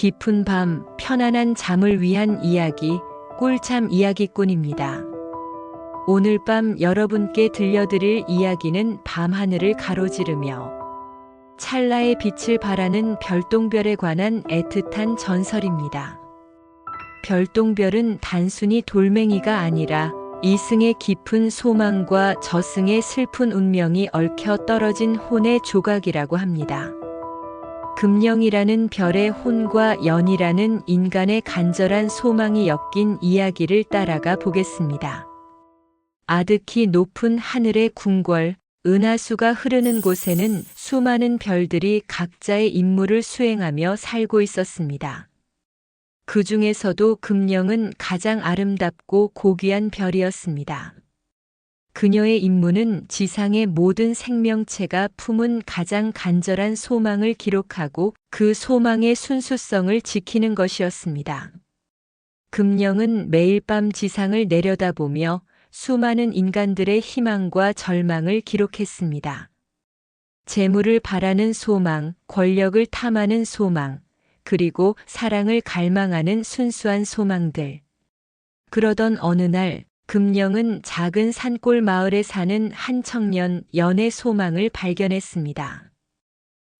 깊은 밤, 편안한 잠을 위한 이야기, 꿀잠 이야기꾼입니다. 오늘 밤 여러분께 들려드릴 이야기는 밤하늘을 가로지르며 찰나의 빛을 발하는 별똥별에 관한 애틋한 전설입니다. 별똥별은 단순히 돌멩이가 아니라 이승의 깊은 소망과 저승의 슬픈 운명이 얽혀 떨어진 혼의 조각이라고 합니다. 금령이라는 별의 혼과 연이라는 인간의 간절한 소망이 엮인 이야기를 따라가 보겠습니다. 아득히 높은 하늘의 궁궐, 은하수가 흐르는 곳에는 수많은 별들이 각자의 임무를 수행하며 살고 있었습니다. 그 중에서도 금령은 가장 아름답고 고귀한 별이었습니다. 그녀의 임무는 지상의 모든 생명체가 품은 가장 간절한 소망을 기록하고 그 소망의 순수성을 지키는 것이었습니다. 금령은 매일 밤 지상을 내려다보며 수많은 인간들의 희망과 절망을 기록했습니다. 재물을 바라는 소망, 권력을 탐하는 소망, 그리고 사랑을 갈망하는 순수한 소망들. 그러던 어느 날, 금령은 작은 산골 마을에 사는 한 청년 연의 소망을 발견했습니다.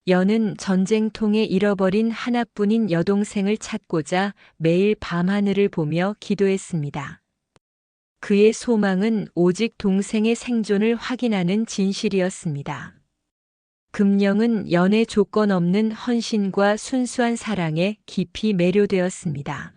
연은 전쟁통에 잃어버린 하나뿐인 여동생을 찾고자 매일 밤하늘을 보며 기도했습니다. 그의 소망은 오직 동생의 생존을 확인하는 진실이었습니다. 금령은 연의 조건 없는 헌신과 순수한 사랑에 깊이 매료되었습니다.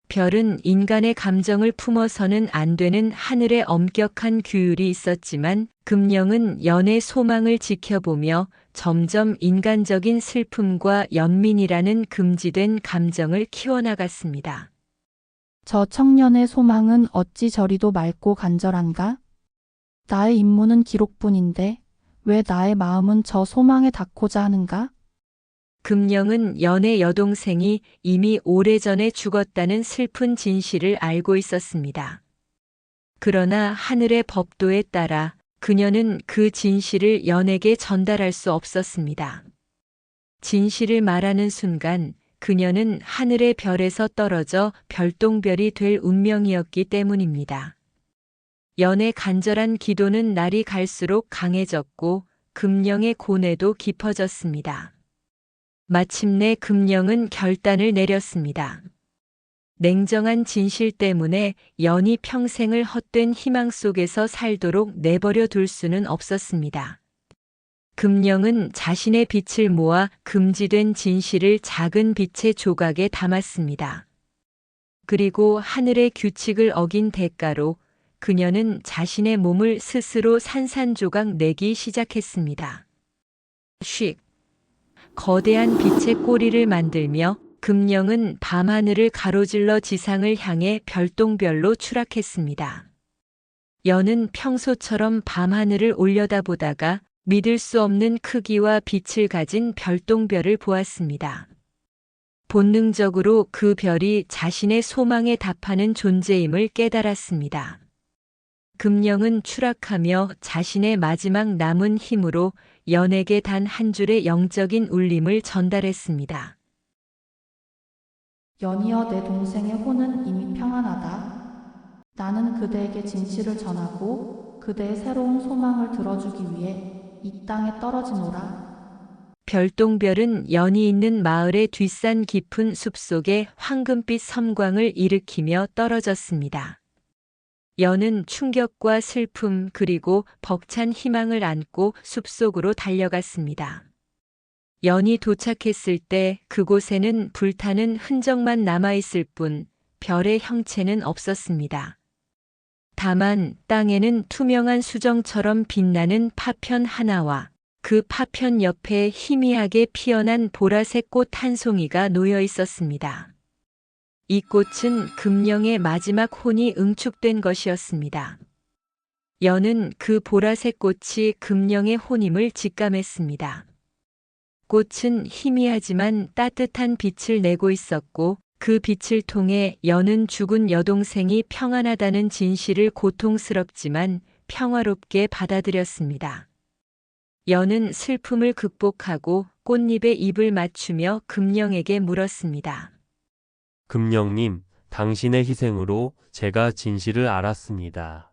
별은 인간의 감정을 품어서는 안 되는 하늘의 엄격한 규율이 있었지만 금령은 연의 소망을 지켜보며 점점 인간적인 슬픔과 연민이라는 금지된 감정을 키워나갔습니다. 저 청년의 소망은 어찌 저리도 맑고 간절한가? 나의 임무는 기록뿐인데 왜 나의 마음은 저 소망에 닿고자 하는가? 금령은 연의 여동생이 이미 오래전에 죽었다는 슬픈 진실을 알고 있었습니다. 그러나 하늘의 법도에 따라 그녀는 그 진실을 연에게 전달할 수 없었습니다. 진실을 말하는 순간 그녀는 하늘의 별에서 떨어져 별똥별이 될 운명이었기 때문입니다. 연의 간절한 기도는 날이 갈수록 강해졌고 금령의 고뇌도 깊어졌습니다. 마침내 금령은 결단을 내렸습니다. 냉정한 진실 때문에 연이 평생을 헛된 희망 속에서 살도록 내버려 둘 수는 없었습니다. 금령은 자신의 빛을 모아 금지된 진실을 작은 빛의 조각에 담았습니다. 그리고 하늘의 규칙을 어긴 대가로 그녀는 자신의 몸을 스스로 산산조각 내기 시작했습니다. 쉿! 거대한 빛의 꼬리를 만들며 금령은 밤하늘을 가로질러 지상을 향해 별똥별로 추락했습니다. 연은 평소처럼 밤하늘을 올려다보다가 믿을 수 없는 크기와 빛을 가진 별똥별을 보았습니다. 본능적으로 그 별이 자신의 소망에 답하는 존재임을 깨달았습니다. 금령은 추락하며 자신의 마지막 남은 힘으로 연에게 단 한 줄의 영적인 울림을 전달했습니다. 연이여, 내 동생의 혼은 이미 평안하다. 나는 그대에게 진실을 전하고 그대의 새로운 소망을 들어주기 위해 이 땅에 떨어지노라. 별똥별은 연이 있는 마을의 뒷산 깊은 숲속에 황금빛 섬광을 일으키며 떨어졌습니다. 연은 충격과 슬픔 그리고 벅찬 희망을 안고 숲속으로 달려갔습니다. 연이 도착했을 때 그곳에는 불타는 흔적만 남아있을 뿐 별의 형체는 없었습니다. 다만 땅에는 투명한 수정처럼 빛나는 파편 하나와 그 파편 옆에 희미하게 피어난 보라색 꽃 한 송이가 놓여 있었습니다. 이 꽃은 금령의 마지막 혼이 응축된 것이었습니다. 연은 그 보라색 꽃이 금령의 혼임을 직감했습니다. 꽃은 희미하지만 따뜻한 빛을 내고 있었고 그 빛을 통해 연은 죽은 여동생이 평안하다는 진실을 고통스럽지만 평화롭게 받아들였습니다. 연은 슬픔을 극복하고 꽃잎에 입을 맞추며 금령에게 물었습니다. 금령님, 당신의 희생으로 제가 진실을 알았습니다.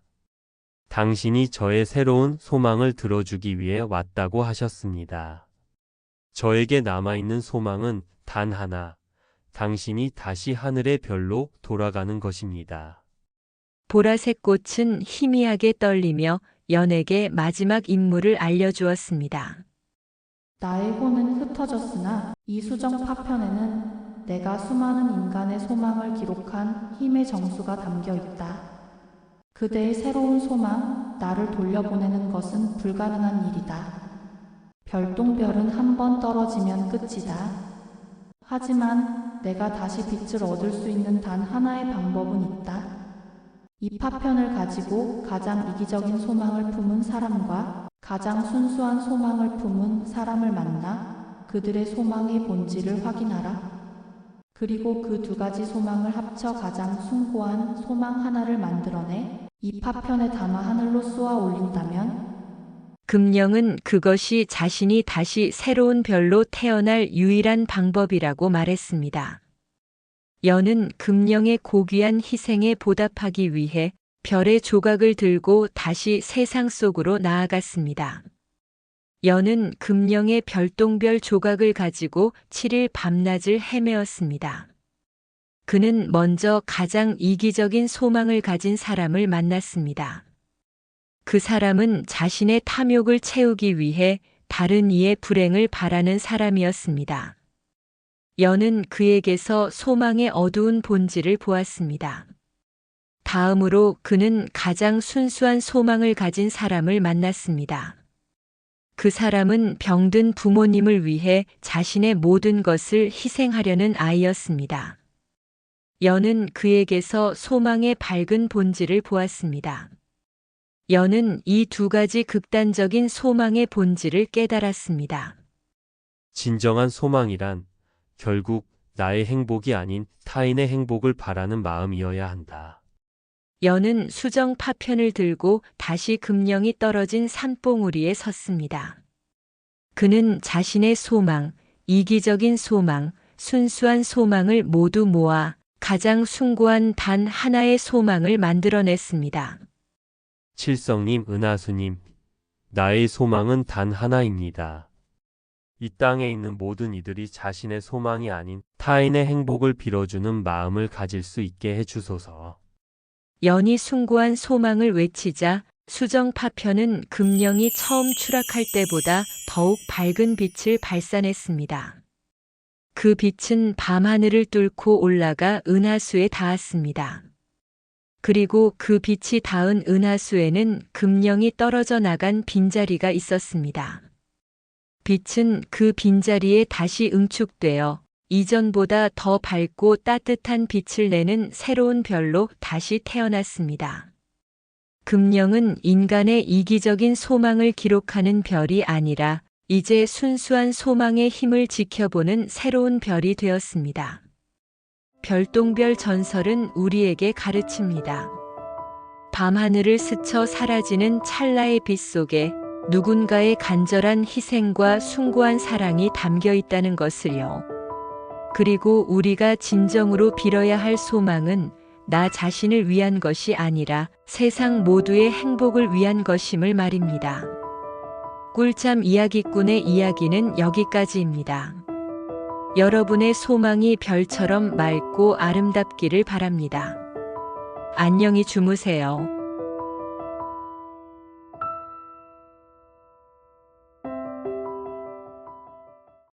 당신이 저의 새로운 소망을 들어주기 위해 왔다고 하셨습니다. 저에게 남아있는 소망은 단 하나, 당신이 다시 하늘의 별로 돌아가는 것입니다. 보라색 꽃은 희미하게 떨리며 연에게 마지막 임무를 알려주었습니다. 나의 혼은 흩어졌으나 이 수정 파편에는 내가 수많은 인간의 소망을 기록한 힘의 정수가 담겨 있다. 그대의 새로운 소망, 나를 돌려보내는 것은 불가능한 일이다. 별똥별은 한 번 떨어지면 끝이다. 하지만 내가 다시 빛을 얻을 수 있는 단 하나의 방법은 있다. 이 파편을 가지고 가장 이기적인 소망을 품은 사람과 가장 순수한 소망을 품은 사람을 만나 그들의 소망의 본질을 확인하라. 그리고 그 두 가지 소망을 합쳐 가장 숭고한 소망 하나를 만들어내 이 파편에 담아 하늘로 쏘아 올린다면 금령은 그것이 자신이 다시 새로운 별로 태어날 유일한 방법이라고 말했습니다. 연은 금령의 고귀한 희생에 보답하기 위해 별의 조각을 들고 다시 세상 속으로 나아갔습니다. 연은 금령의 별똥별 조각을 가지고 7일 밤낮을 헤매었습니다. 그는 먼저 가장 이기적인 소망을 가진 사람을 만났습니다. 그 사람은 자신의 탐욕을 채우기 위해 다른 이의 불행을 바라는 사람이었습니다. 연은 그에게서 소망의 어두운 본질을 보았습니다. 다음으로 그는 가장 순수한 소망을 가진 사람을 만났습니다. 그 사람은 병든 부모님을 위해 자신의 모든 것을 희생하려는 아이였습니다. 연은 그에게서 소망의 밝은 본질을 보았습니다. 연은 이 두 가지 극단적인 소망의 본질을 깨달았습니다. 진정한 소망이란 결국 나의 행복이 아닌 타인의 행복을 바라는 마음이어야 한다. 연은 수정 파편을 들고 다시 금령이 떨어진 산봉우리에 섰습니다. 그는 자신의 소망, 이기적인 소망, 순수한 소망을 모두 모아 가장 숭고한 단 하나의 소망을 만들어냈습니다. 칠성님, 은하수님, 나의 소망은 단 하나입니다. 이 땅에 있는 모든 이들이 자신의 소망이 아닌 타인의 행복을 빌어주는 마음을 가질 수 있게 해주소서. 연이 숭고한 소망을 외치자 수정 파편은 금령이 처음 추락할 때보다 더욱 밝은 빛을 발산했습니다. 그 빛은 밤하늘을 뚫고 올라가 은하수에 닿았습니다. 그리고 그 빛이 닿은 은하수에는 금령이 떨어져 나간 빈자리가 있었습니다. 빛은 그 빈자리에 다시 응축되어 이전보다 더 밝고 따뜻한 빛을 내는 새로운 별로 다시 태어났습니다. 금령은 인간의 이기적인 소망을 기록하는 별이 아니라 이제 순수한 소망의 힘을 지켜보는 새로운 별이 되었습니다. 별똥별 전설은 우리에게 가르칩니다. 밤하늘을 스쳐 사라지는 찰나의 빛 속에 누군가의 간절한 희생과 숭고한 사랑이 담겨 있다는 것을요. 그리고 우리가 진정으로 빌어야 할 소망은 나 자신을 위한 것이 아니라 세상 모두의 행복을 위한 것임을 말입니다. 꿀잠 이야기꾼의 이야기는 여기까지입니다. 여러분의 소망이 별처럼 맑고 아름답기를 바랍니다. 안녕히 주무세요.